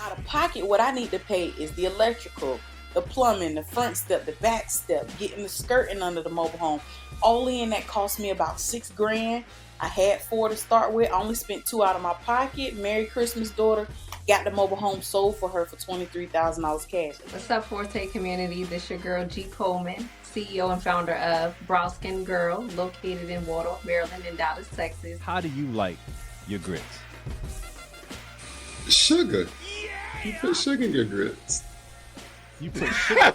out of pocket, what I need to pay is the electrical, the plumbing, the front step, the back step, getting the skirting under the mobile home. All in, that cost me about $6,000. I had 4 to start with. I only spent 2 out of my pocket. Merry Christmas, daughter. Got the mobile home sold for her for $23,000 cash. What's up, Forte community? This your girl, G. Coleman, CEO and founder of Brown Skin Girl, located in Waldorf, Maryland, and Dallas, Texas. How do you like your grits? Sugar. You put sugar in your grits. You put sugar.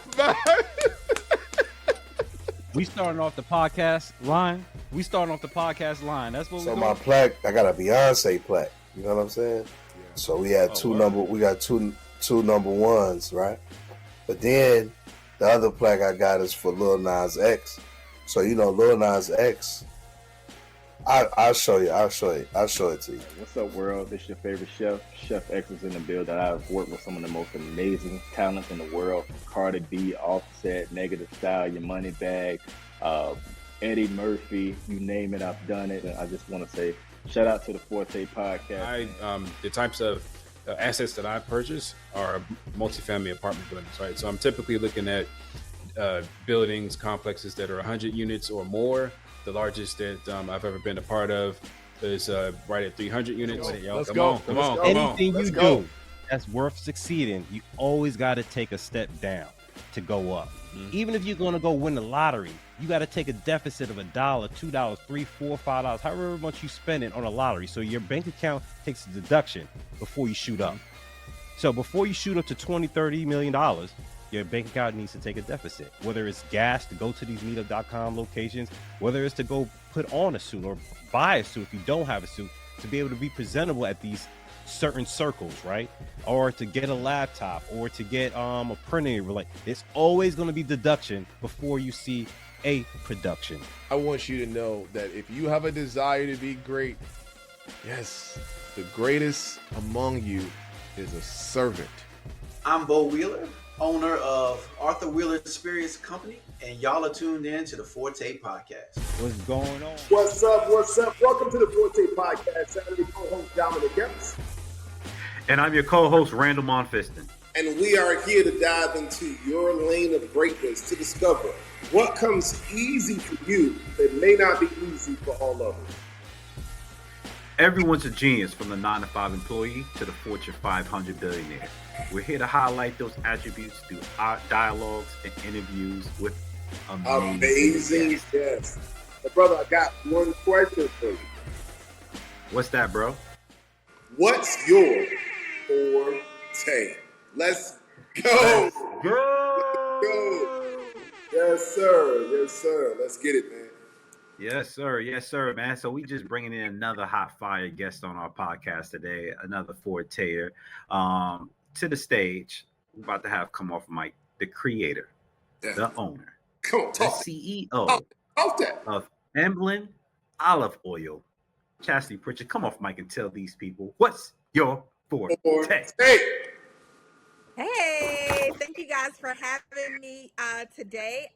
We starting off the podcast line. That's what So we my plaque, I got a Beyonce plaque. You know what I'm saying? Yeah. So we had two number ones, right? But then the other plaque I got is for Lil Nas X. So Lil Nas X. I'll show you. I'll show it to you. What's up, world? This is your favorite chef. Chef X is in the building. I've worked with some of the most amazing talents in the world, from Cardi B, Offset, Negative Style, Your Money Bag, Eddie Murphy, you name it, I've done it. And I just want to say shout out to the Forte podcast. The types of assets that I purchase are multifamily apartment buildings, right? So I'm typically looking at buildings, complexes that are 100 units or more. The largest that I've ever been a part of is right at 300 units. Come on. Anything you do that's worth succeeding, you always got to take a step down to go up. Mm-hmm. Even if you're going to go win the lottery, you got to take a deficit of $1, $2, $3, $4, $5, however much you spend it on a lottery. So your bank account takes a deduction before you shoot up. So before you shoot up to $20, $30 million, your bank account needs to take a deficit, whether it's gas to go to these meetup.com locations, whether it's to go put on a suit or buy a suit if you don't have a suit, to be able to be presentable at these certain circles, right? Or to get a laptop or to get a printing. Like, it's always going to be deduction before you see a production. I want you to know that if you have a desire to be great, yes, the greatest among you is a servant. I'm Bo Wheeler, owner of Arthur Wheeler Experience Company, and y'all are tuned in to the Forte Podcast. What's going on? What's up? Welcome to the Forte Podcast. I'm your co-host, Dominic Evans. And I'm your co-host, Randall Monfiston. And we are here to dive into your lane of greatness to discover what comes easy for you that may not be easy for all others. Everyone's a genius, from the 9-to-5 employee to the Fortune 500 billionaire. We're here to highlight those attributes through our dialogues and interviews with amazing guests. But brother, I got one question for you. What's that, bro? What's your forte? Let's go. Go. Yes, sir. Let's get it, man. Yes, sir, man. So we just bringing in another hot fire guest on our podcast today, another Forte to the stage. We're about to have come off mic the creator, the owner, the CEO of Emblem Olive Oil, Chasity Pritchett. Come off mic and tell these people what's your forte. Hey, thank you guys for having me today.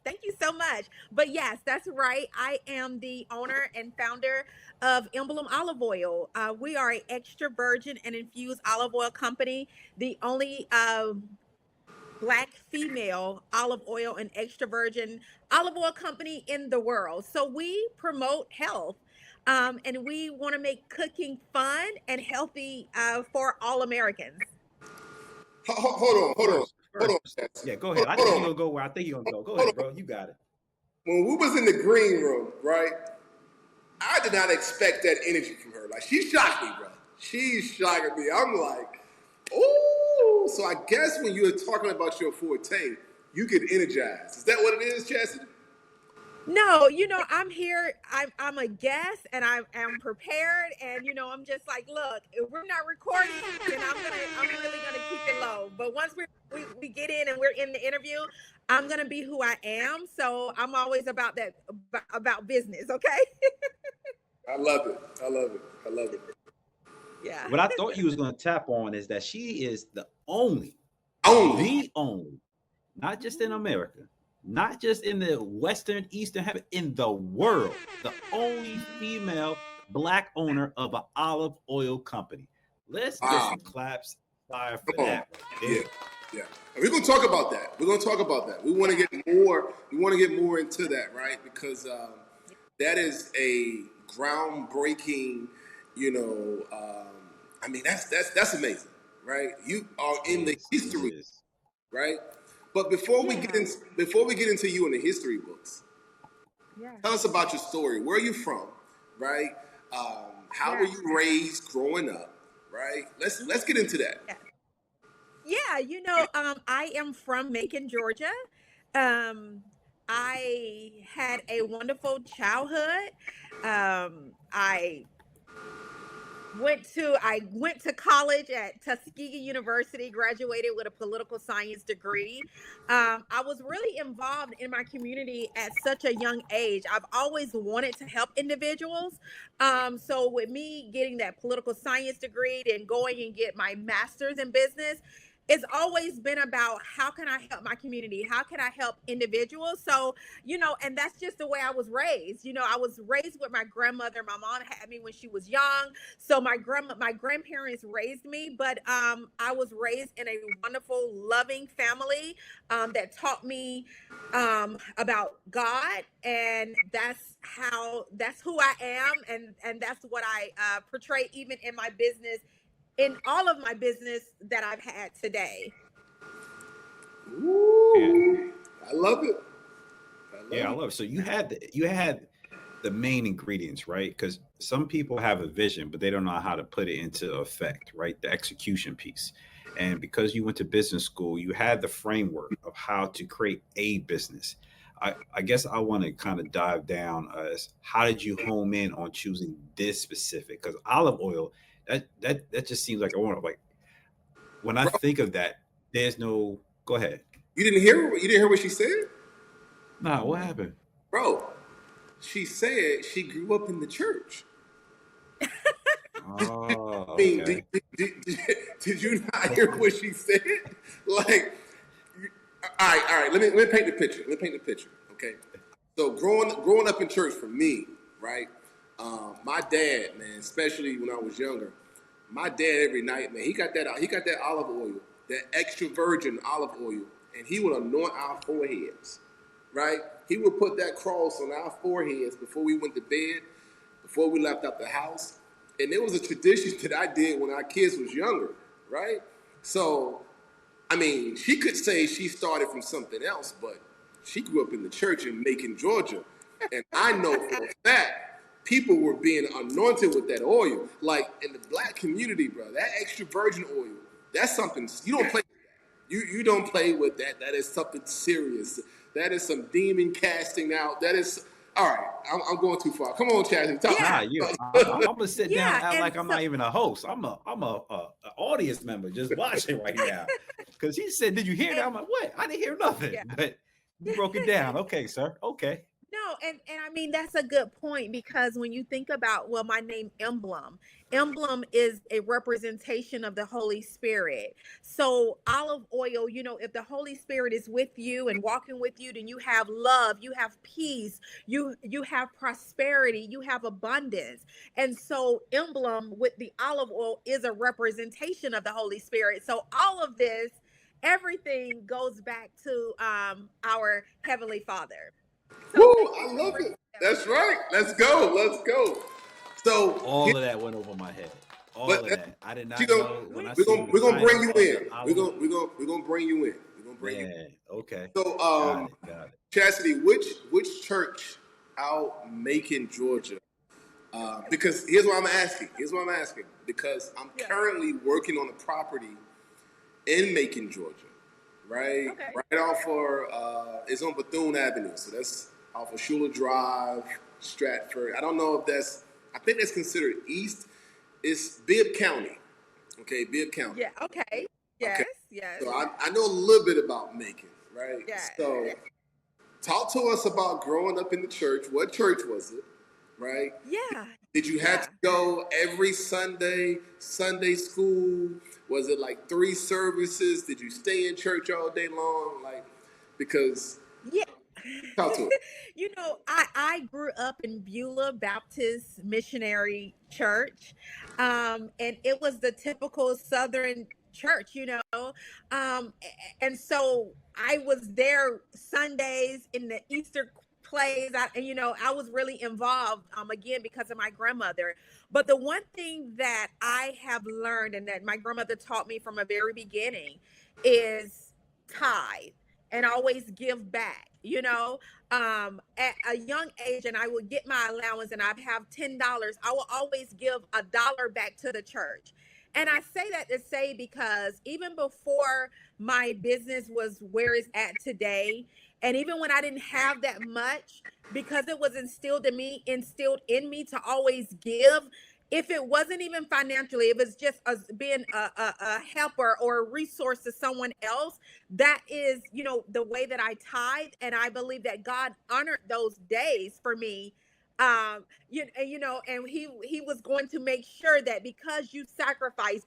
Thank you so much. But yes, that's right. I am the owner and founder of Emblem Olive Oil. We are an extra virgin and infused olive oil company, the only Black female olive oil and extra virgin olive oil company in the world. So we promote health. And we want to make cooking fun and healthy for all Americans. Hold on. Yeah, go ahead. I think you're going to go where I think you're going to go. Go ahead, bro. You got it. When we was in the green room, right, I did not expect that energy from her. Like, she shocked me, bro. She's shocking me. I'm like, ooh. So I guess when you're talking about your forte, you get energized. Is that what it is, Chasity? No, I'm here. I'm a guest, and I'm prepared, and I'm just like, look, if we're not recording, then I'm really gonna keep it low. But once we get in and we're in the interview, I'm gonna be who I am. So I'm always about business. Okay. I love it. Yeah. What I thought you was gonna tap on is that she is the only, not just in America, not just in the Western, Eastern heaven, in the world, the only female Black owner of an olive oil company. Let's get some claps fire for Come on. that. Yeah. Yeah. And we're gonna talk about that. We're gonna talk about that. We want to get more. We want to get more into that, right? Because that is a groundbreaking. You know, I mean, that's amazing, right? You are in the history, right? But before we get into you in the history books, tell us about your story. Where are you from, right? How were you raised growing up, right? Let's get into that. Yeah, you know, I am from Macon, Georgia. I had a wonderful childhood. I went to college at Tuskegee University, graduated with a political science degree. I was really involved in my community at such a young age. I've always wanted to help individuals. So with me getting that political science degree and going and get my master's in business, it's always been about how can I help my community? How can I help individuals? So, you know, and that's just the way I was raised. You know, I was raised with my grandmother. My mom had me when she was young. So my grandparents raised me, but I was raised in a wonderful, loving family that taught me about God, and that's who I am, and that's what I portray even in my business, in all of my business that I've had today. Ooh, I love it. I love it. So you had the main ingredients, right? Because some people have a vision, but they don't know how to put it into effect, right? The execution piece. And because you went to business school, you had the framework of how to create a business. I guess I want to kind of dive down as how did you home in on choosing this specific? Because olive oil, that just seems like I want to like when I think of that, there's no go ahead. You didn't hear what she said? Nah, what happened? Bro, she said she grew up in the church. Oh, I mean, okay. did you not hear what she said? Like, all right. Let me paint the picture. Okay. So growing up in church for me, right? My dad, man, especially when I was younger, my dad every night, man, he got that olive oil, that extra virgin olive oil, and he would anoint our foreheads, right? He would put that cross on our foreheads before we went to bed, before we left out the house. And it was a tradition that I did when our kids was younger, right? So, I mean, she could say she started from something else, but she grew up in the church in Macon, Georgia. And I know for a fact, people were being anointed with that oil. Like in the black community, bro, that extra virgin oil, that's something, you don't play with that. You don't play with that. That is something serious. That is some demon casting out. That is, all right, I'm going too far. Come on, Chasity. I'm gonna sit down and act like I'm not even a host. I'm a audience member just watching right now. Because he said, "Did you hear that?" I'm like, "What? I didn't hear nothing." Yeah. But you broke it down. Okay, sir. Okay. No, and I mean that's a good point, because when you think about, well, my name Emblem is a representation of the Holy Spirit. So olive oil, you know, if the Holy Spirit is with you and walking with you, then you have love, you have peace, you have prosperity, you have abundance. And so Emblem with the olive oil is a representation of the Holy Spirit. So all of this, everything goes back to our Heavenly Father. So woo, I love it. That's right. Let's go. So all of that went over my head. All of that. I did not know. We're gonna bring you in. We're gonna bring you in. We're gonna bring you in. Okay. So got it. Chasity, which church out Macon, Georgia? Because here's what I'm asking. Because I'm currently working on a property in Macon, Georgia. Right? Okay. Right off for it's on Bethune Avenue. So that's off of Schuler Drive, Stratford. I don't know if I think that's considered east. It's Bibb County. Okay, Bibb County. Yeah, okay. Yes, okay. Yes. So I know a little bit about Macon, right? Yes. So talk to us about growing up in the church. What church was it? Right? Yeah. Did you have to go every Sunday school? Was it like 3 services? Did you stay in church all day long? Like, because talk to it. You know, I grew up in Beulah Baptist Missionary Church, and it was the typical Southern church, and so I was there Sundays in the Easter plays, and I was really involved, again, because of my grandmother. But the one thing that I have learned, and that my grandmother taught me from a very beginning, is tithe and always give back. At a young age, and I would get my allowance, and I'd have $10. I will always give $1 back to the church. And I say that to say, because even before my business was where it's at today, and even when I didn't have that much, because it was instilled in me to always give, if it wasn't even financially, it was just being a helper or a resource to someone else. That is, the way that I tithe. And I believe that God honored those days for me. And he was going to make sure that because you sacrifice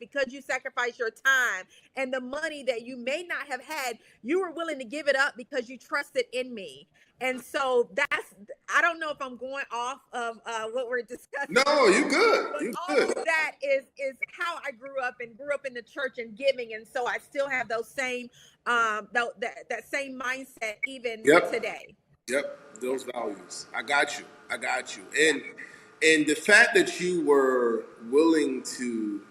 your time and the money that you may not have had, you were willing to give it up because you trusted in me. And so I don't know if I'm going off of what we're discussing. No, you good. But You all good. of that is how I grew up in the church and giving. And so I still have those same, that same mindset even today. Yep, those values. I got you. And the fact that you were willing to,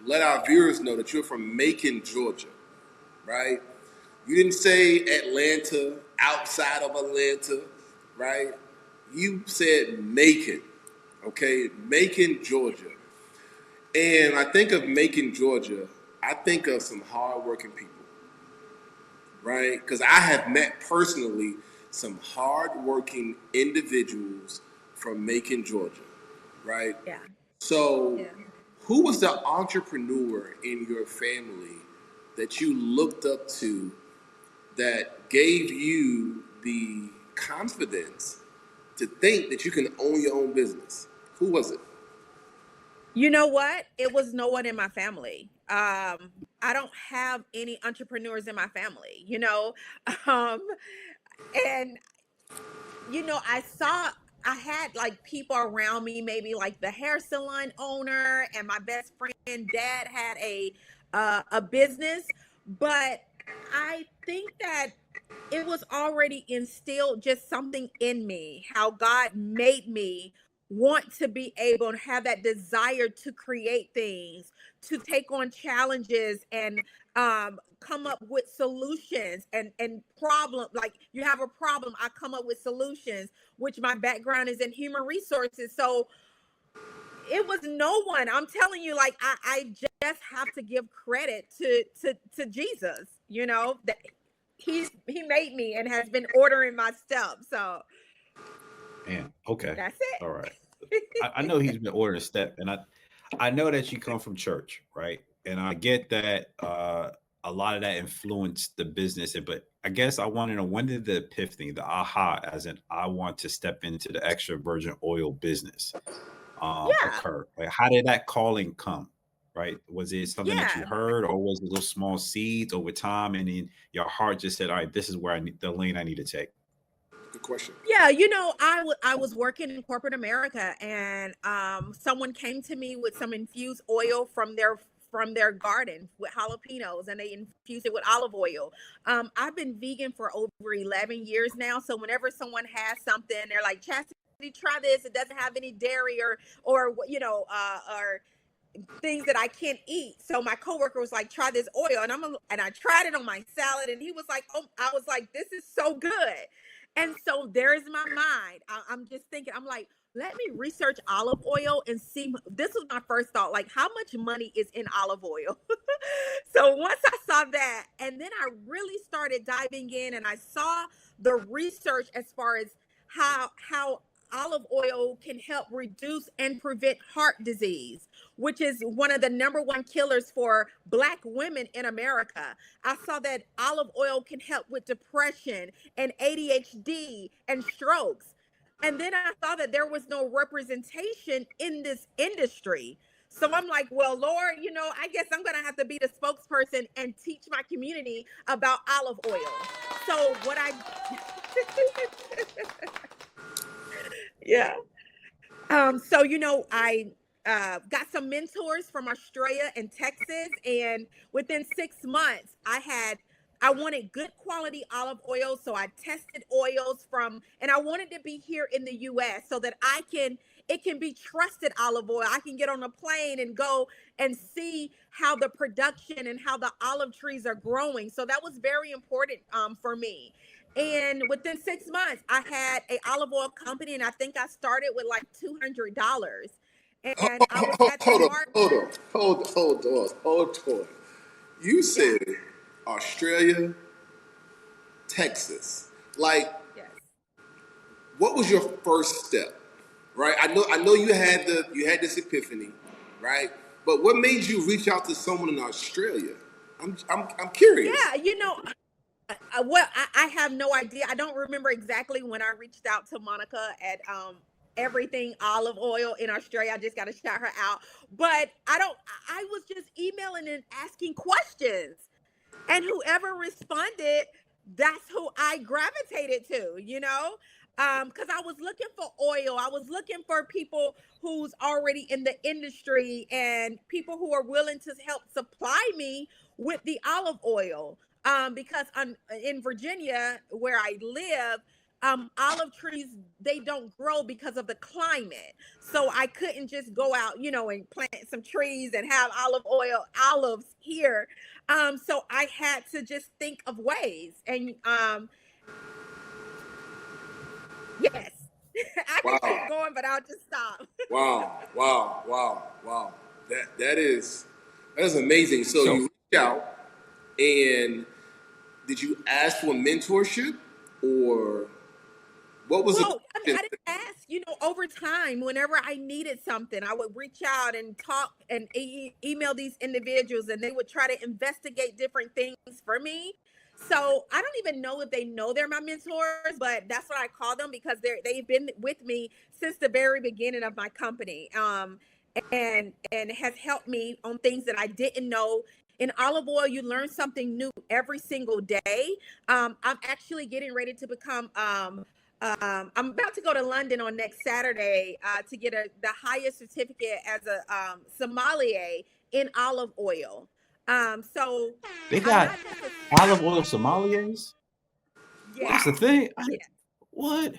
let our viewers know that you're from Macon, Georgia, right? You didn't say Atlanta, outside of Atlanta, right? You said Macon, okay? Macon, Georgia. And I think of Macon, Georgia, I think of some hardworking people, right? Because I have met personally some hardworking individuals from Macon, Georgia, right? Yeah. So, who was the entrepreneur in your family that you looked up to that gave you the confidence to think that you can own your own business? Who was it? You know what? It was no one in my family. I don't have any entrepreneurs in my family, and I had like people around me, maybe like the hair salon owner, and my best friend dad had a business, but I think that it was already instilled, just something in me, how God made me want to be able to have that desire to create things, to take on challenges, and come up with solutions and problem. Like, you have a problem, I come up with solutions, which my background is in human resources. So it was no one. I'm telling you, like, I just have to give credit to Jesus, that he made me and has been ordering my steps. So Man, okay. that's it. All right. I know he's been ordering step, and I know that you come from church, right? And I get that a lot of that influenced the business, but I guess I want to know, when did the epiphany, the aha, as in I want to step into the extra virgin oil business occur? Like, how did that calling come? Right? Was it something that you heard, or was it those small seeds over time, and then your heart just said, all right, this is where the lane I need to take? Good question. Yeah, I was working in corporate America, and someone came to me with some infused oil from their garden with jalapenos, and they infused it with olive oil. I've been vegan for over 11 years now, so whenever someone has something, they're like, Chastity, try this. It doesn't have any dairy or things that I can't eat. So my coworker was like, try this oil. And I tried it on my salad, and he was like, oh, I was like, this is so good. And so there's my mind. I'm just thinking, I'm like, let me research olive oil and see. This was my first thought, like, how much money is in olive oil? So once I saw that, and then I really started diving in, and I saw the research as far as how olive oil can help reduce and prevent heart disease, which is one of the number one killers for Black women in America. I saw that olive oil can help with depression and ADHD and strokes. And then I saw that there was no representation in this industry. So I'm like, well, Lord, I guess I'm going to have to be the spokesperson and teach my community about olive oil. So what I yeah. So, I got some mentors from Australia and Texas, and within 6 months, I wanted good quality olive oil, so I tested oils and I wanted to be here in the U.S. so that it can be trusted olive oil. I can get on a plane and go and see how the production and how the olive trees are growing. So that was very important for me. And within 6 months, I had a olive oil company, and I think I started with like $200. And I was at the market. Hold on. You said Australia, Texas. Like, Yes. what was your first step? Right? I know you had this epiphany, right? But what made you reach out to someone in Australia? I'm curious. Yeah, well, I have no idea. I don't remember exactly when I reached out to Monica at Everything Olive Oil in Australia. I just got to shout her out. But I was just emailing and asking questions. And whoever responded, that's who I gravitated to, because I was looking for oil. I was looking for people who's already in the industry and people who are willing to help supply me with the olive oil. Because in Virginia, where I live, olive trees, they don't grow because of the climate. So I couldn't just go out, and plant some trees and have olives here. So I had to just think of ways. And yes, I could keep going, but I'll just stop. Wow. That is amazing. So you reached out, and did you ask for mentorship, or what was I didn't ask. Over time, whenever I needed something, I would reach out and talk and email these individuals, and they would try to investigate different things for me. So I don't even know if they know they're my mentors, but that's what I call them because they've been with me since the very beginning of my company, and has helped me on things that I didn't know. In olive oil, you learn something new every single day. I'm actually getting ready to become. I'm about to go to London on next Saturday to get the highest certificate as a sommelier in olive oil. So They got olive oil sommeliers. Yeah. That's the thing. Yeah. What?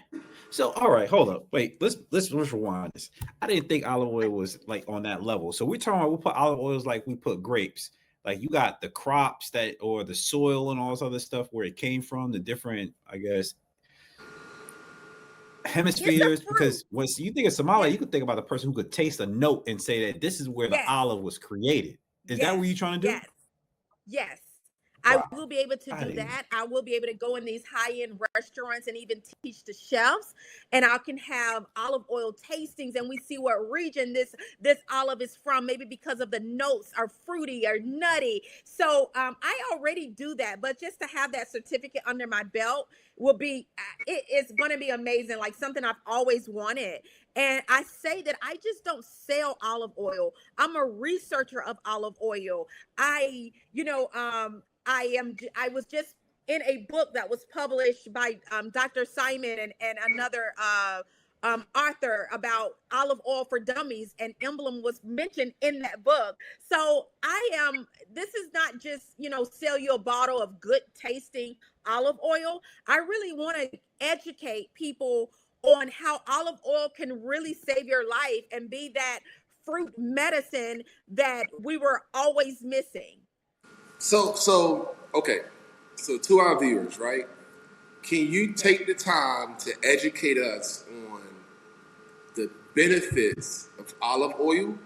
So all right, hold up. Wait, let's rewind this. I didn't think olive oil was like on that level. So we're talking about we put olive oils like we put grapes. Like you got the crops or the soil and all this other stuff where it came from, the different, I guess, hemispheres. Because once you think of sommelier, you could think about the person who could taste a note and say that this is where the olive was created. Is that what you're trying to do? Yes. Wow. I will be able to do that. I will be able to go in these high-end restaurants and even teach the chefs, and I can have olive oil tastings, and we see what region this olive is from, maybe because of the notes are fruity or nutty. So I already do that, but just to have that certificate under my belt will be, it's going to be amazing, like something I've always wanted. And I say that I just don't sell olive oil. I'm a researcher of olive oil. I was just in a book that was published by Dr. Simon and another author about olive oil for dummies, and Emblem was mentioned in that book. So this is not just, sell you a bottle of good tasting olive oil. I really want to educate people on how olive oil can really save your life and be that fruit medicine that we were always missing. So okay. So to our viewers, right? Can you take the time to educate us on the benefits of olive oil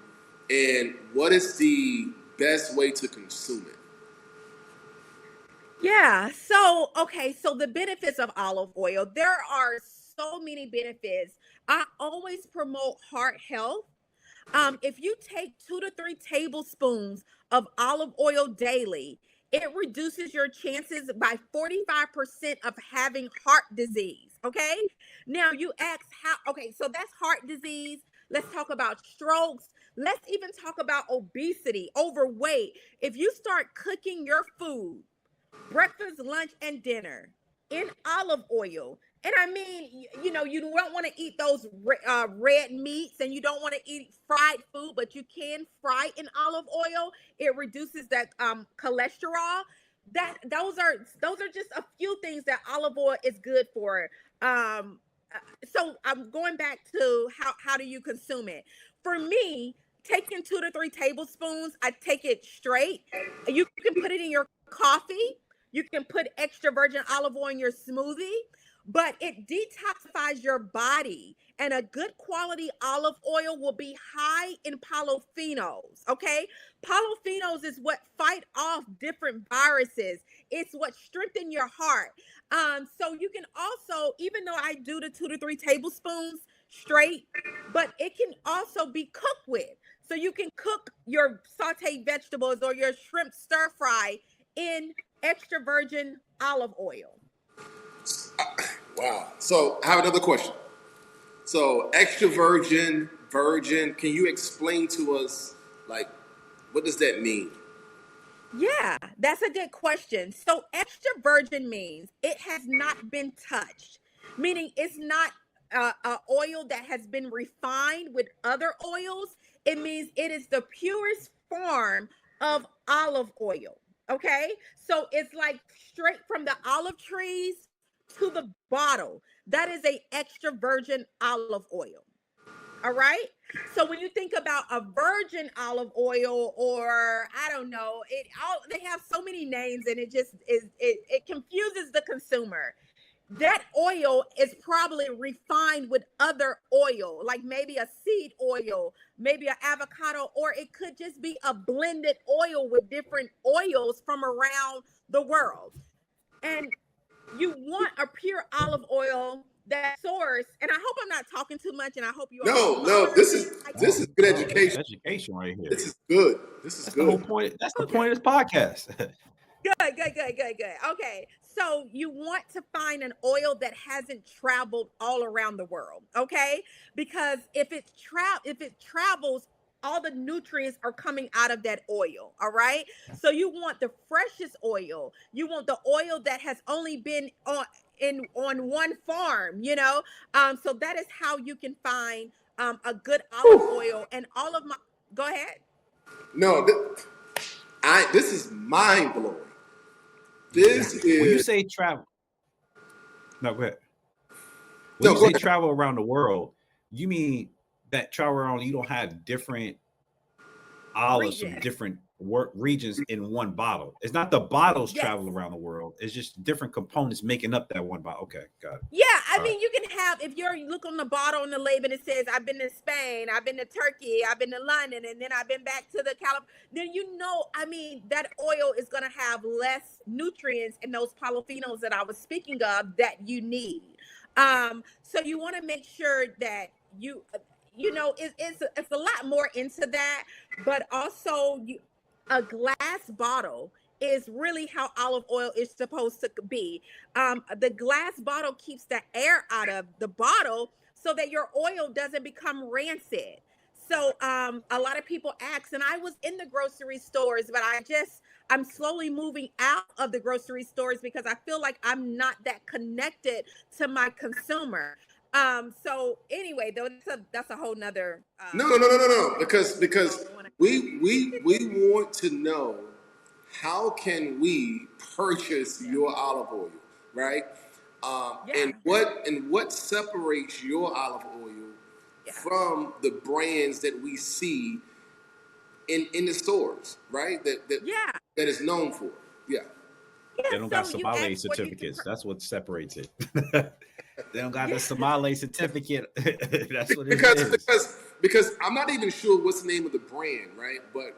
and what is the best way to consume it? Yeah. So the benefits of olive oil, there are so many benefits. I always promote heart health. If you take 2 to 3 tablespoons of olive oil daily, it reduces your chances by 45% of having heart disease. Okay. Now you ask so that's heart disease. Let's talk about strokes. Let's even talk about obesity, overweight. If you start cooking your food, breakfast, lunch, and dinner in olive oil, And I mean, you don't want to eat those red meats, and you don't want to eat fried food, but you can fry in olive oil. It reduces that cholesterol. Those are just a few things that olive oil is good for. So I'm going back to how do you consume it? For me, taking 2 to 3 tablespoons, I take it straight. You can put it in your coffee. You can put extra virgin olive oil in your smoothie, but it detoxifies your body. And a good quality olive oil will be high in polyphenols. Okay. Polyphenols is what fight off different viruses. It's what strengthens your heart. So you can also, even though I do the 2 to 3 tablespoons straight, but it can also be cooked with. So you can cook your sauteed vegetables or your shrimp stir fry in extra virgin olive oil. Wow. So I have another question. So extra virgin, can you explain to us, like, what does that mean? Yeah, that's a good question. So extra virgin means it has not been touched, meaning it's not a oil that has been refined with other oils. It means it is the purest form of olive oil. Okay, so it's like straight from the olive trees to the bottle. That is a extra virgin olive oil. All right. So when you think about a virgin olive oil, or I don't know, they have so many names, and it just it confuses the consumer. That oil is probably refined with other oil, like maybe a seed oil, maybe an avocado, or it could just be a blended oil with different oils from around the world. And you want a pure olive oil that source. And I hope I'm not talking too much, and I hope you all No, this is good education. Education right here. This is good. That's the whole point. That's the point of this podcast. Good. Okay. So you want to find an oil that hasn't traveled all around the world, okay? Because if it travels, all the nutrients are coming out of that oil, all right? So you want the freshest oil. You want the oil that has only been on one farm, So that is how you can find a good olive oil. And all of my go ahead. No, this is mind blowing. This is when you say travel. No, go ahead. When you say travel around the world, you mean that travel around, you don't have different olives from different regions in one bottle. It's not the bottles travel around the world. It's just different components making up that one bottle. Okay, got it. Yeah, I mean, you can have, if you look on the bottle on the label and it says, I've been to Spain, I've been to Turkey, I've been to London, and then I've been back to the California. Then I mean, that oil is going to have less nutrients in those polyphenols that I was speaking of that you need. So you want to make sure that it's a lot more into that, but also a glass bottle is really how olive oil is supposed to be. The glass bottle keeps the air out of the bottle so that your oil doesn't become rancid. So a lot of people ask, and I was in the grocery stores, but I'm slowly moving out of the grocery stores because I feel like I'm not that connected to my consumer. So anyway, though, that's a whole nother. No. Because we want to know, how can we purchase your olive oil, right? And what separates your olive oil from the brands that we see in the stores, right? That is known for. Yeah. They don't got sommelier certificates. That's what separates it. They don't got the sommelier certificate. That's what it is. Because I'm not even sure what's the name of the brand, right? But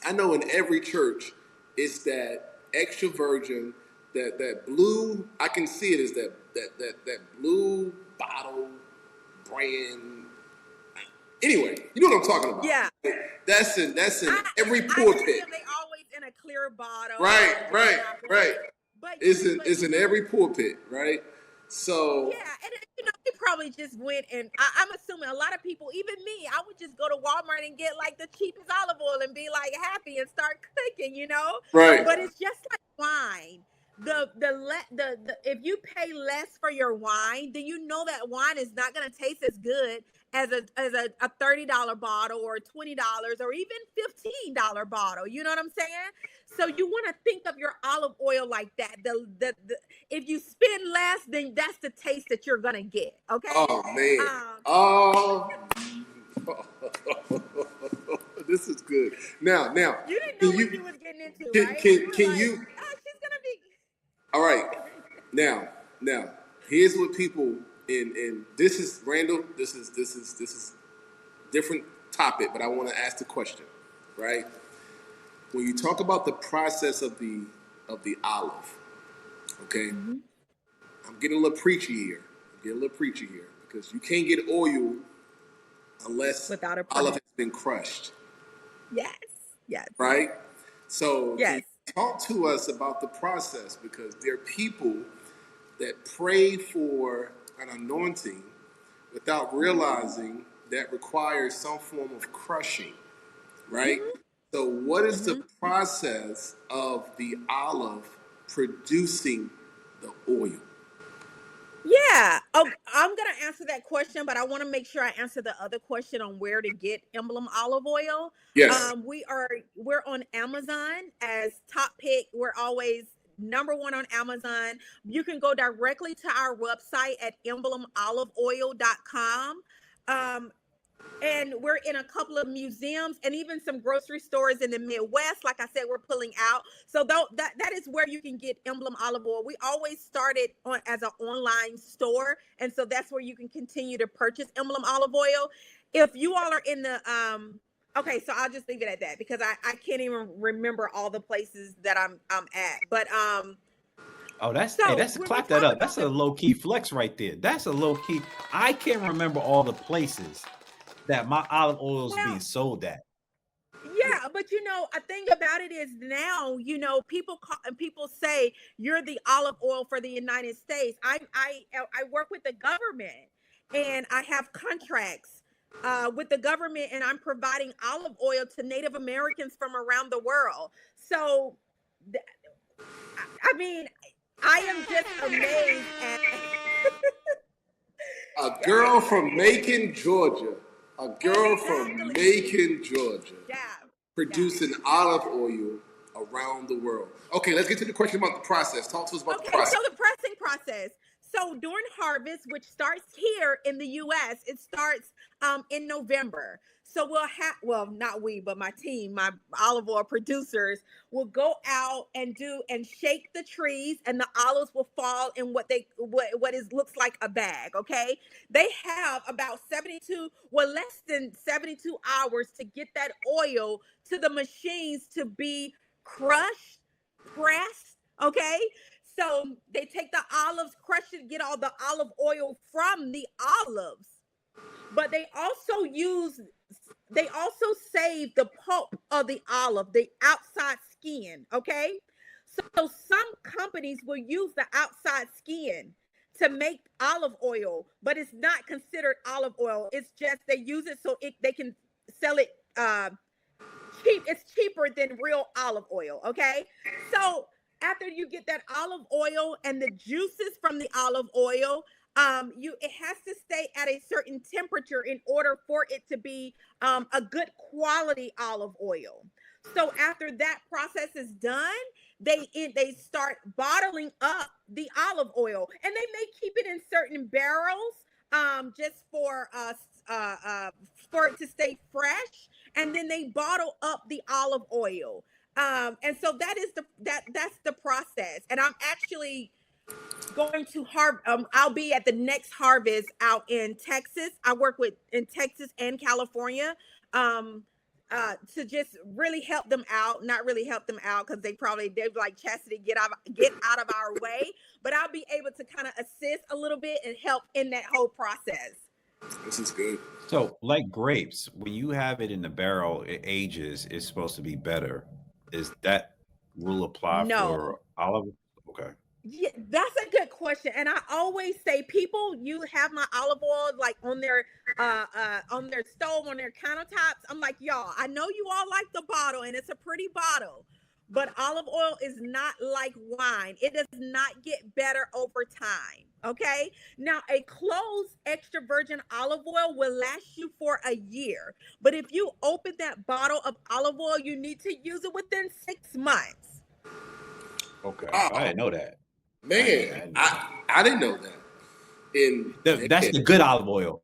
I know in every church it's that extra virgin, that blue. I can see it as that blue bottle brand. Anyway, you know what I'm talking about. Yeah. That's in every pulpit. They always in a clear bottle. Right. But It's in every pulpit, right? So yeah, and they probably just went, and I'm assuming a lot of people, even me, I would just go to Walmart and get like the cheapest olive oil and be like happy and start cooking, Right. But it's just like wine. if you pay less for your wine, then you know that wine is not going to taste as good as a $30 bottle or $20 or even $15 bottle. You know what I'm saying? So you want to think of your olive oil like that. If you spend less, then that's the taste that you're gonna get. Okay. Oh man. Oh. This is good. Now, you didn't know what you was getting into, right? Can You were like, you? oh, she's gonna be. All right. Now, here's what people and this is Randall. This is different topic, but I want to ask the question, right? When you talk about the process of the olive, okay? Mm-hmm. I'm getting a little preachy here. Because you can't get oil unless without a olive has been crushed. Yes. Right? So yes. Can you talk to us about the process, because there are people that pray for an anointing without realizing that requires some form of crushing, right? Mm-hmm. So what is the process of the olive producing the oil? Yeah. Oh, I'm going to answer that question, but I want to make sure I answer the other question on where to get Emblem Olive Oil. Yes. We're on Amazon as top pick. We're always #1 on Amazon. You can go directly to our website at emblemoliveoil.com. And we're in a couple of museums and even some grocery stores in the Midwest. Like I said, we're pulling out. So that is where you can get Emblem Olive Oil. We always started as an online store. And so that's where you can continue to purchase Emblem Olive Oil. If you all are in the, okay, so I'll just leave it at that because I can't even remember all the places that I'm at. But, oh, that's clap that up. That's a low key flex right there. That's a low key. I can't remember all the places that my olive oil is being sold at. Yeah, but a thing about it is now, people say you're the olive oil for the United States. I work with the government and I have contracts with the government, and I'm providing olive oil to Native Americans from around the world. So, I mean, I am just amazed at a girl from Macon, Georgia. Producing olive oil around the world. Okay, let's get to the question about the process. Talk to us about the process. So the pressing process. So during harvest, which starts here in the U.S., it starts in November. So we'll have, not we, but my team, my olive oil producers will go out and shake the trees, and the olives will fall in what looks like a bag. Okay, they have about less than 72 hours to get that oil to the machines to be pressed. Okay. So they take the olives, crush it, get all the olive oil from the olives, but they also save the pulp of the olive, the outside skin. Okay. So some companies will use the outside skin to make olive oil, but it's not considered olive oil. It's just they use it so they can sell it cheap. It's cheaper than real olive oil. Okay. So after you get that olive oil and the juices from the olive oil, it has to stay at a certain temperature in order for it to be a good quality olive oil. So after that process is done, they start bottling up the olive oil, and they may keep it in certain barrels just for it to stay fresh, and then they bottle up the olive oil. And so that's the process. And I'm actually going to I'll be at the next harvest out in Texas. I work in Texas and California to just really help them out. Not really help them out because they're like, Chasity, get out of our way. But I'll be able to kind of assist a little bit and help in that whole process. This is good. So, like grapes, when you have it in the barrel, it ages. It's supposed to be better. Is that rule apply for olive? Okay. Yeah, that's a good question. And I always say, people, you have my olive oil like on their stove, on their countertops. I'm like, y'all, I know you all like the bottle and it's a pretty bottle, But olive oil is not like wine. It does not get better over time. Okay. Now, a closed extra virgin olive oil will last you for a year. But if you open that bottle of olive oil, you need to use it within 6 months. Okay, I Wow, didn't know that. man, I didn't know that. And That's the good olive oil.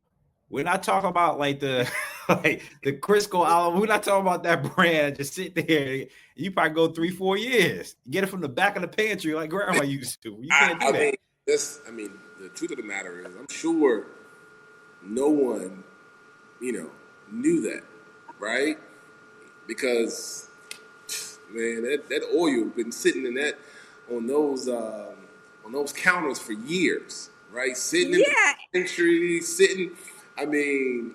We're not talking about like the like the Crisco olive. We're not talking about that brand. Just sit there. You probably go 3-4 years. Get it from the back of the pantry like grandma used to. You can't do that. The truth of the matter is, I'm sure no one, knew that, right? Because, man, that oil been sitting in that on those counters for years, right? Sitting in the pantry, sitting.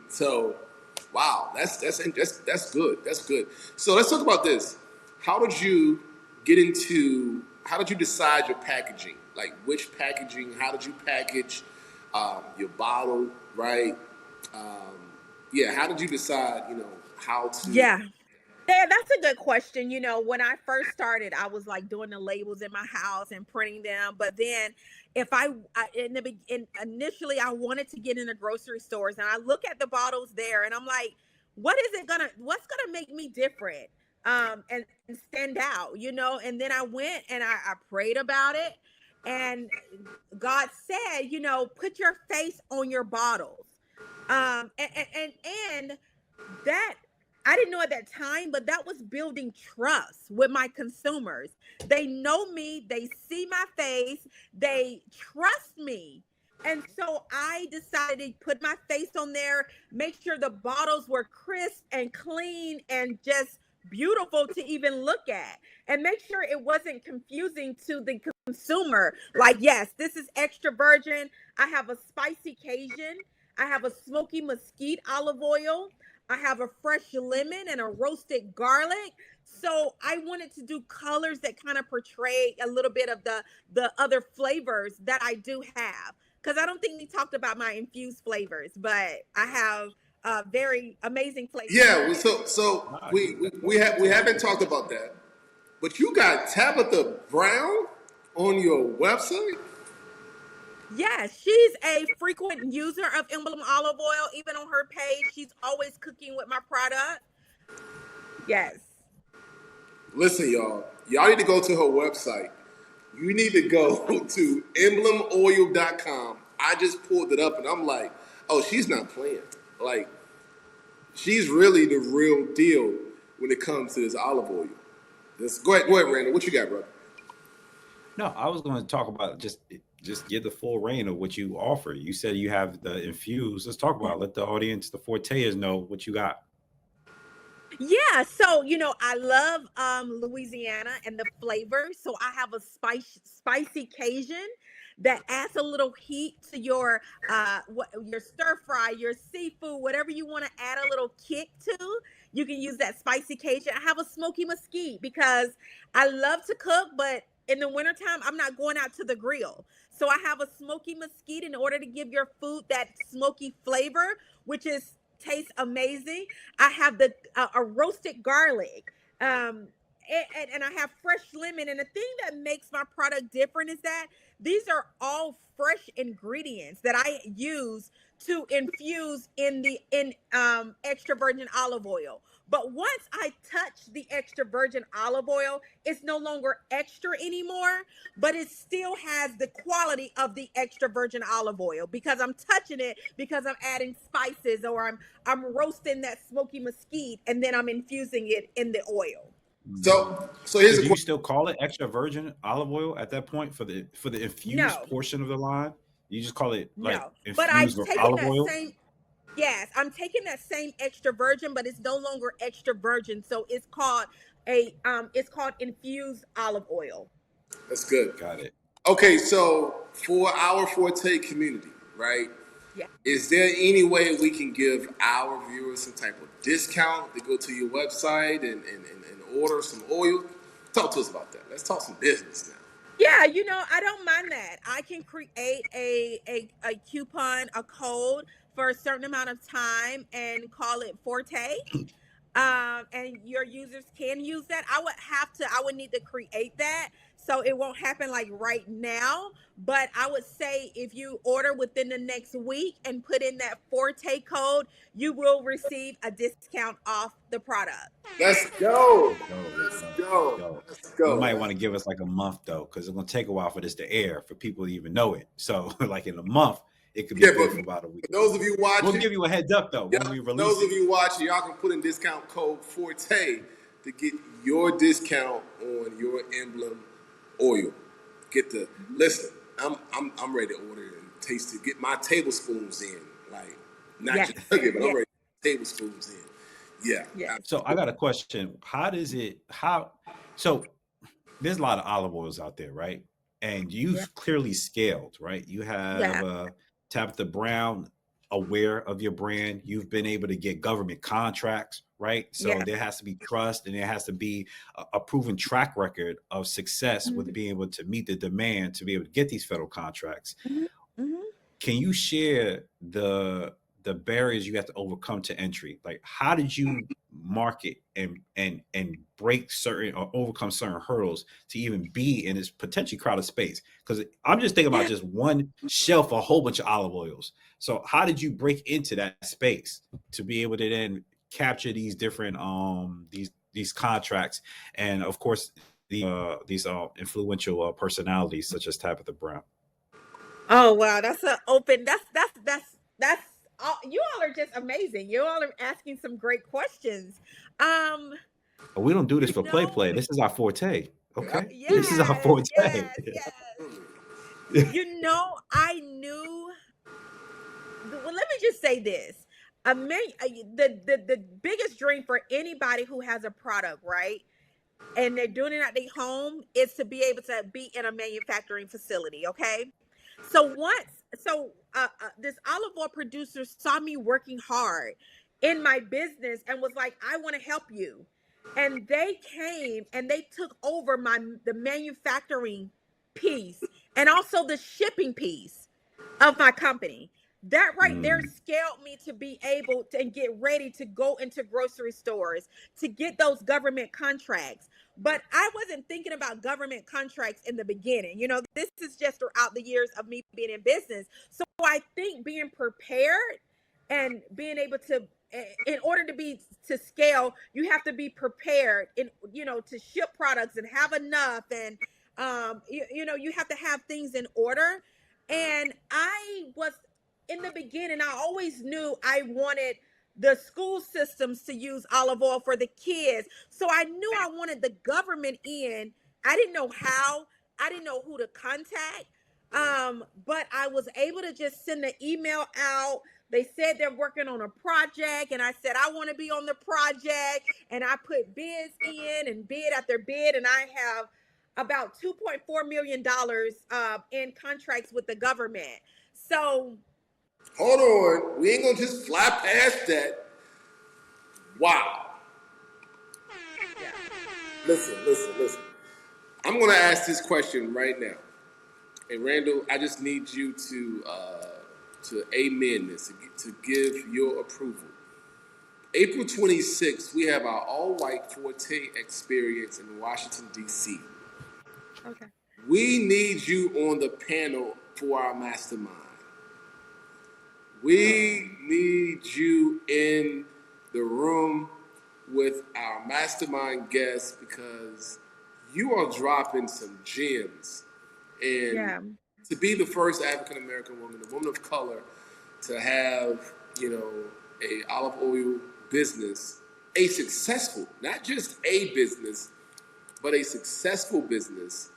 So wow, that's good. That's good. So let's talk about this. How did you decide your packaging? Like which packaging? How did you package your bottle? Right? How did you decide? How to? Yeah. Yeah, that's a good question. When I first started, I was like doing the labels in my house and printing them. But then, if initially I wanted to get into grocery stores, and I look at the bottles there, and I'm like, what's gonna make me different, and stand out, And then I went and I prayed about it, and God said, put your face on your bottles, and that I didn't know at that time, but that was building trust with my consumers. They know me, they see my face, they trust me. And so I decided to put my face on there, make sure the bottles were crisp and clean and just beautiful to even look at, and make sure it wasn't confusing to the consumer. Like, yes, this is extra virgin. I have a spicy Cajun. I have a smoky mesquite olive oil. I have a fresh lemon and a roasted garlic. So I wanted to do colors that kind of portray a little bit of the other flavors that I do have. Because I don't think we talked about my infused flavors, but I have very amazing flavors. Yeah, so we haven't talked about that, but you got Tabitha Brown on your website. Yes, she's a frequent user of Emblem Olive Oil. Even on her page, she's always cooking with my product. Yes. Listen, y'all need to go to her website. You need to go to emblemoil.com. I just pulled it up and I'm like, oh, she's not playing. Like, she's really the real deal when it comes to this olive oil. Go ahead, Randall. What you got, brother? No, I was going to talk about just give the full reign of what you offer. You said you have the infused. Let's talk about it. Let the audience, the Forteers, know what you got. Yeah, so I love Louisiana and the flavor. So I have a spicy Cajun that adds a little heat to your your stir fry, your seafood, whatever you want to add a little kick to. You can use that spicy Cajun. I have a smoky mesquite because I love to cook, but in the wintertime, I'm not going out to the grill. So I have a smoky mesquite in order to give your food that smoky flavor, which tastes amazing. I have a roasted garlic, and I have fresh lemon. And the thing that makes my product different is that these are all fresh ingredients that I use to infuse in extra virgin olive oil. But once I touch the extra virgin olive oil, it's no longer extra anymore, but it still has the quality of the extra virgin olive oil because I'm touching it, because I'm adding spices, or I'm roasting that smoky mesquite, and then I'm infusing it in the oil. So here's do you still call it extra virgin olive oil at that point for the infused portion of the line? You just call it like but I've infused taken olive that oil? Yes, I'm taking that same extra virgin, but it's no longer extra virgin. So it's called infused olive oil. That's good. Got it. Okay, so for our Forte community, right? Yeah. Is there any way we can give our viewers some type of discount to go to your website and order some oil? Talk to us about that. Let's talk some business now. Yeah, I don't mind that. I can create a coupon, a code for a certain amount of time and call it Forte. and your users can use that. I would need to create that. So it won't happen like right now. But I would say if you order within the next week and put in that Forte code, you will receive a discount off the product. Let's go. Yo, Let's yo, go. yo. Let's You might go. want to give us like a month though, because it's gonna take a while for this to air for people to even know it. So like in a month, it could be Yeah, good but for about a week. for those of you We'll watching, give you a heads up though yeah, when we for release those of it. you watching, y'all can put in discount code Forte to get your discount on your Emblem oil. Listen. I'm ready to order and taste it. Get my tablespoons in, like not Yes. just nugget, but I'm Yes. ready to get tablespoons in. Yeah. Yes. So I got a question. So there's a lot of olive oils out there, right? And you've Yeah. clearly scaled, right? You have Yeah. Tabitha Brown aware of your brand. You've been able to get government contracts, right? So Yeah. there has to be trust and there has to be a proven track record of success with being able to meet the demand to be able to get these federal contracts. Mhm. Mhm. Can you share the barriers you have to overcome to entry? Like how did you market and break certain or overcome certain hurdles to even be in this potentially crowded space? Because I'm just thinking about just one shelf, a whole bunch of olive oils. So how did you break into that space to be able to then capture these different these contracts and of course these influential personalities such as Tabitha Brown? Oh wow, that's an open. That's. You all are just amazing. You all are asking some great questions. Um, We don't do this you for know, play. This is our forte. Okay. This is our yes, forte. yes. You know, I knew. Well, let me just say this. The biggest dream for anybody who has a product, right? And they're doing it at their home is to be able to be in a manufacturing facility. Okay. So this olive oil producer saw me working hard in my business and was like, I want to help you. And they came and they took over the manufacturing piece and also the shipping piece of my company. That right there scaled me to be able to and get ready to go into grocery stores to get those government contracts. But I wasn't thinking about government contracts in the beginning. You know, this is just throughout the years of me being in business. So I think being prepared and being able to, in order to scale, you have to be prepared to ship products and have enough. And, you have to have things in order. And I was in the beginning, I always knew I wanted the school systems to use olive oil for the kids. So I knew I wanted the government in. I didn't know how, I didn't know who to contact. But I was able to just send the email out. They said they're working on a project, and I said I want to be on the project, and I put bids in and bid after bid, and I have about $2.4 million in contracts with the government. So Hold on. We ain't gonna just fly past that. Wow. Listen. I'm gonna ask this question right now. And Randall, I just need you to amen this, to give your approval. April 26th, we have our all-white Forte experience in Washington, D.C. okay. We need you on the panel for our mastermind. We need you in the room with our mastermind guests because you are dropping some gems. And to be the first African American woman, a woman of color, to have, a olive oil business, a successful, not just a business, but a successful business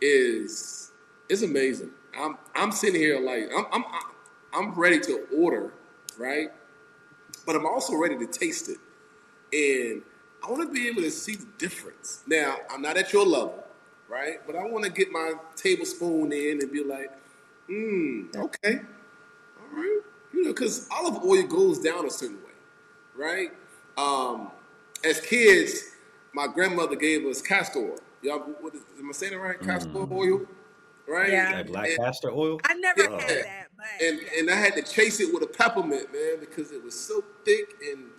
is amazing. I'm sitting here like I'm ready to order, right? But I'm also ready to taste it. And I want to be able to see the difference. Now, I'm not at your level, right? But I want to get my tablespoon in and be like, okay, all right. Because olive oil goes down a certain way, right? As kids, my grandmother gave us castor oil. Y'all, am I saying it right? Castor oil, right? Yeah. Like black castor oil? I never had that, but And I had to chase it with a peppermint, man, because it was so thick and,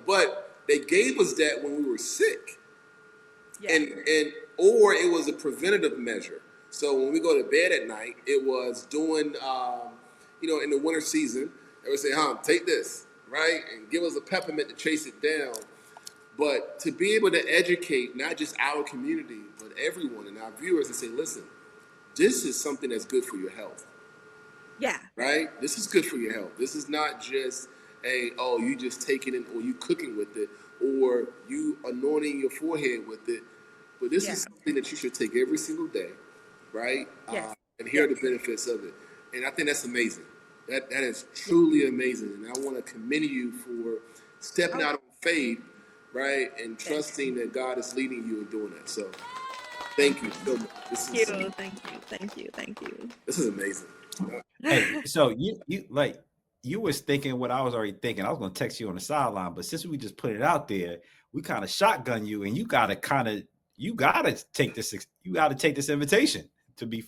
but they gave us that when we were sick. Yeah. And or it was a preventative measure. So when we go to bed at night, it was doing, in the winter season, they would say, take this, right? And give us a peppermint to chase it down. But to be able to educate not just our community, but everyone and our viewers and say, listen, this is something that's good for your health. Yeah. Right? This is good for your health. This is not just you just taking it or you cooking with it or you anointing your forehead with it. But this is something that you should take every single day, right? Yes. And hear the benefits of it. And I think that's amazing. That is truly amazing. And I want to commend you for stepping out on faith, right? And trusting that God is leading you in doing that. So thank you so much. Thank you. This is amazing. Hey, so you was thinking what I was already thinking. I was gonna text you on the sideline, but since we just put it out there, we kind of shotgun you, and you gotta take this invitation to be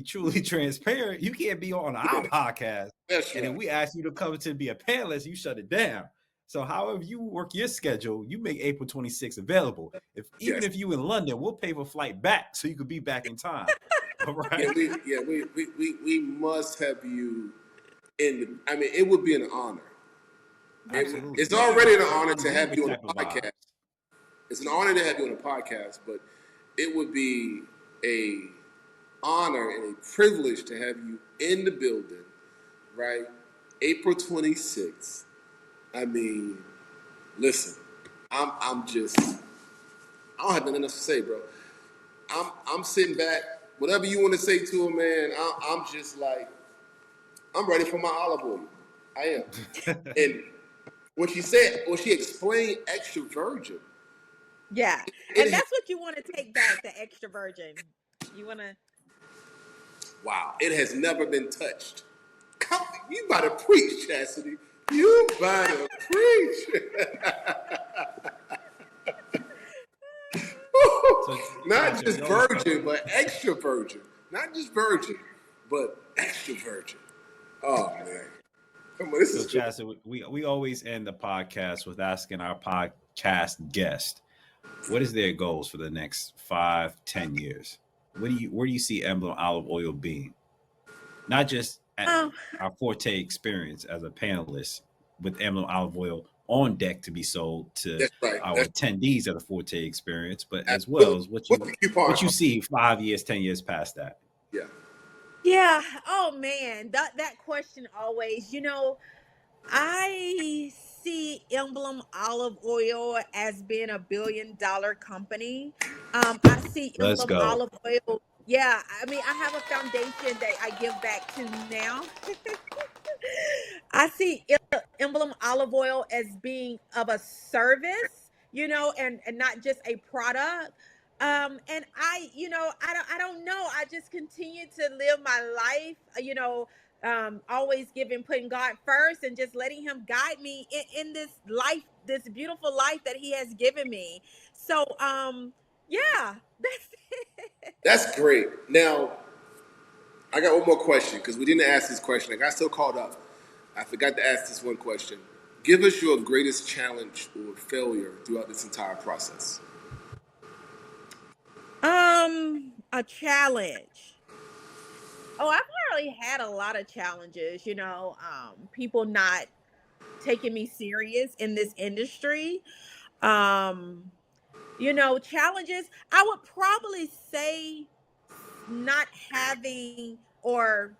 truly transparent. You can't be on our podcast, and then we ask you to come to be a panelist. You shut it down. So however you work your schedule, you make April 26th available. Even if you in London, we'll pay for flight back so you could be back in time. All right. We must have you in. I mean, it would be an honor. Absolutely. It's already an honor to have you on a podcast. It's an honor to have you on a podcast, but it would be a honor and a privilege to have you in the building, right? April 26th. I mean, listen, I'm just, I don't have nothing else to say, bro. I'm sitting back. Whatever you want to say to him, man, I'm just like, I'm ready for my olive oil. I am. And when she explained extra virgin. Yeah. And that's what you want to take back, the extra virgin. You want to. Wow. It has never been touched. You better preach, Chasity. You better preach. Not just virgin, but extra virgin. Not just virgin, but extra virgin. Oh man. Come on, this is Chasity, we always end the podcast with asking our podcast guest, what is their goals for the next 5-10 years? Where do you see Emblem Olive Oil being? Not just our Forte experience as a panelist with Emblem Olive Oil on deck to be sold to our attendees at the Forte experience, but as well as what you see 5 years, 10 years past that. Yeah. Yeah. Oh man, that question always. I see Emblem Olive Oil as being a $1 billion company. I see Emblem Olive Oil. Yeah, I mean, I have a foundation that I give back to now. I see Emblem Olive Oil as being of a service, and not just a product. And I don't know. I just continue to live my life, always putting God first and just letting him guide me in this life, this beautiful life that he has given me. So, yeah, that's it. That's great. Now, I got one more question because we didn't ask this question. I got so caught up. I forgot to ask this one question. Give us your greatest challenge or failure throughout this entire process. A challenge. Oh, I've already had a lot of challenges, people not taking me serious in this industry. Challenges, I would probably say not having, or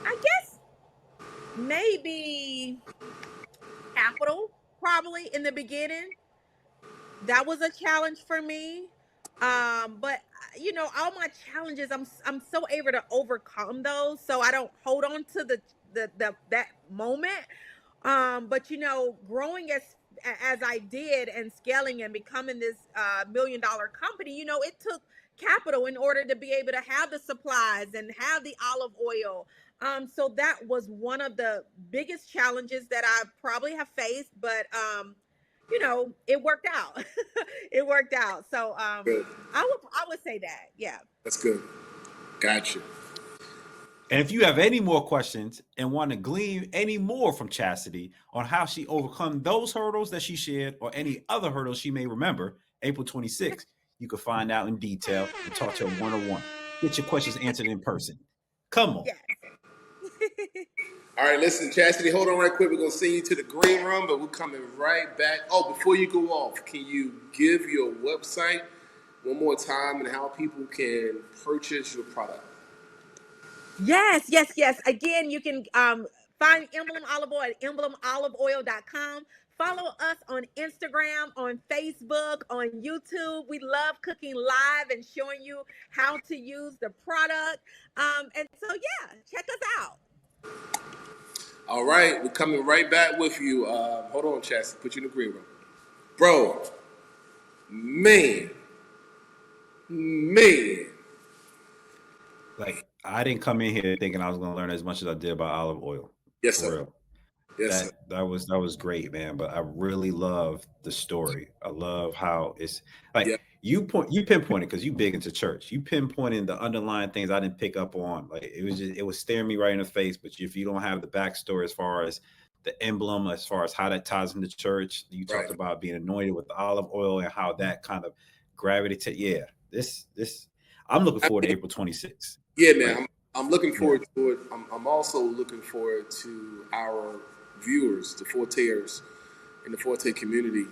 I guess maybe capital, probably in the beginning. That was a challenge for me. But all my challenges, I'm so able to overcome those, so I don't hold on to that moment. But growing as I did and scaling and becoming this $1 million company, it took capital in order to be able to have the supplies and have the olive oil. So that was one of the biggest challenges that I probably have faced, but it worked out. It worked out. So I would say that. Yeah. That's good. Gotcha. And if you have any more questions and want to glean any more from Chasity on how she overcome those hurdles that she shared or any other hurdles she may remember, April 26th, you can find out in detail and talk to her one-on-one. Get your questions answered in person. Come on. Yes. All right, listen, Chastity, hold on right quick. We're going to send you to the green room, but we're coming right back. Oh, before you go off, can you give your website one more time and how people can purchase your product? Yes. Again, you can find Emblem Olive Oil at emblemoliveoil.com. Follow us on Instagram, on Facebook, on YouTube. We love cooking live and showing you how to use the product. And so, yeah, check us out. All right, we're coming right back with you. Hold on, Chastity, put you in the green room. Bro, man. Like, I didn't come in here thinking I was going to learn as much as I did about olive oil. Yes, For sir. real. Yes, sir. That was great, man. But I really love the story. I love how it's like you pinpointed because you big into church. You pinpointing the underlying things I didn't pick up on. Like it was staring me right in the face. But if you don't have the backstory as far as the emblem, as far as how that ties into church, you talked about being anointed with the olive oil and how that kind of gravity. This I'm looking forward to April 26th. Yeah, man. Right. I'm looking forward to it. I'm also looking forward to our viewers, the Forteers in the Forte community,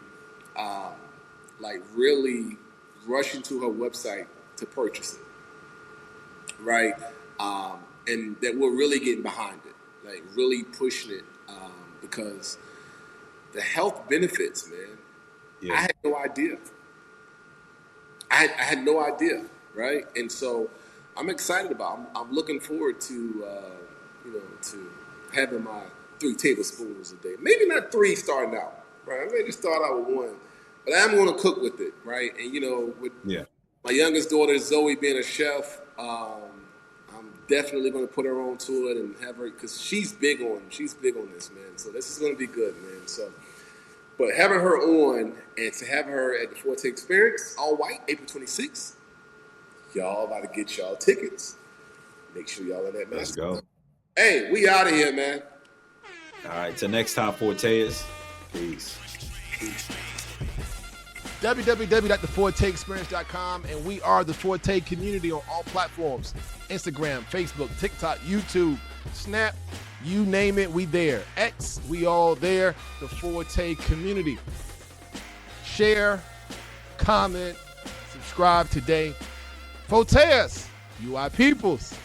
like really rushing to her website to purchase it, right? And that we're really getting behind it, like really pushing it, because the health benefits, man. Yeah. I had no idea. I had no idea, right? And so I'm excited about it. I'm looking forward to, to having my 3 tablespoons a day. Maybe not 3 starting out, right? I may just start out with 1, but I'm going to cook with it, right? And with my youngest daughter Zoe being a chef, I'm definitely going to put her on to it and have her, because she's big on this, man. So this is going to be good, man. So, but having her on and to have her at the Forte Experience, all white, April 26th, y'all about to get y'all tickets. Make sure y'all in that. Let's go. Hey, we out of here, man. All right, till next time, Forteers. Peace. www.theforteexperience.com, and we are the Forte community on all platforms: Instagram, Facebook, TikTok, YouTube, Snap, you name it, we there. X, we all there. The Forte community. Share, comment, subscribe today. Forteers, UI peoples,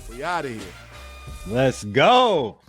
we out of here. Let's go.